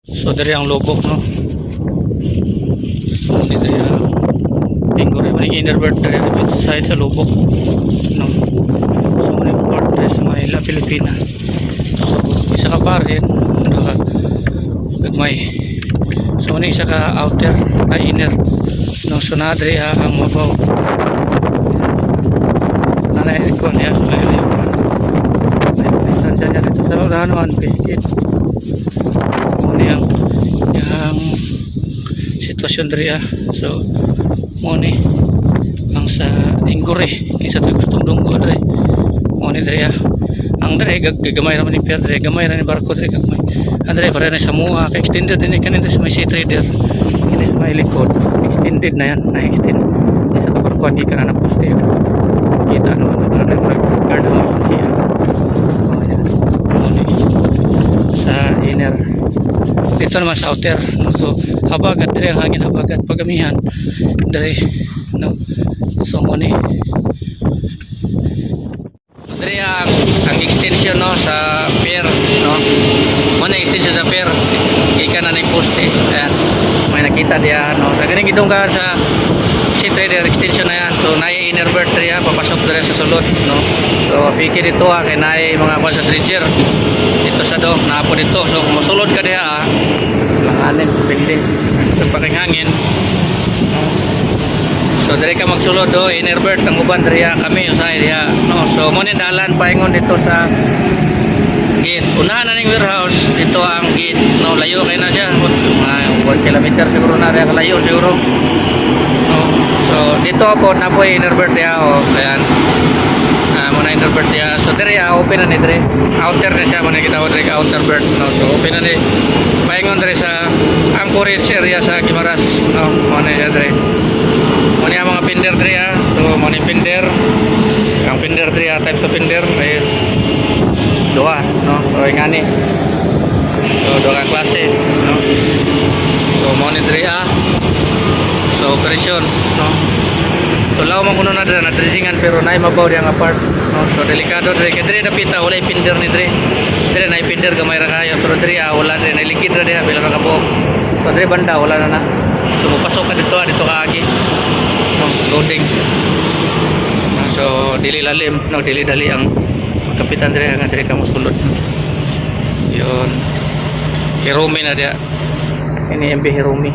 So dari ang lubok no. So dito yung tinggo rin maning innervert dari dito side sa lubok no. So maning part dari sa Manila, Pilipinas. So isa ka pa rin gagmay. So maning isa ka outer ay inner no. So na dari ang mabaw nanay ko niya. So ayun niya dito sa unahan biscuit yang sitwasyon dari so mo ni ang sa Ingore isa to gustong dunggo dari mo ni dari ang dari gagamay ra man ni pier dari gamay ra ni barko dari gamay ang dari para na sa mua ka extended din kanin sa may sea trader kini sa may likod extended na yan na extend isa ka barko di ka na poste kita naman para na guard house siya sa inner dito naman sa outer no? So habagat dari ang hangin habagat pagamihan dari no so mo ni dari ang extension no sa pier no mo na extension sa pier gikan na ni poste ayan may nakita dia no sa ganing gidong ka sa sea trader extension na yan so naay innervert dia papasok dire sa sulod no so pikir dito kay naay mga kwan sa dredger dito sa do naapo dito so kung masulod ka diha langanin pindi sa paking hangin so dire ka magsulod do innervert ang uban diha kami usahay diha no so mo ni dalan paingon dito sa gate unahan na ning warehouse dito ang gate no layo kay na siya 1 kilometer siguro na diha kalayo siguro no so dito po na po innervert diha o ayan muna innervert diha so dire open na ni dire outer na siya muna kita dire outer bird no so open na ni paingon dire sa anchorage area sa Guimaras no muna siya dire muna ang mga pinder dire so muna yung pinder ang pinder dire types of pinder is dua no so ingani so dua ka klase no so muna dire so operation no so law man kuno na na dredgingan pero nay mabaw diang apart no so delikado dire kay dire napita wala pinder ni dire nay pinder gamay ra kayo pero dire wala dire nay likid ra dire bila ka buok so dire banda wala na so mapasok ka dito ka agi no loading so dili lalim no dili dali ang kapitan dire nga dire ka mosulod yon Hirumi na dia ini MB Hirumi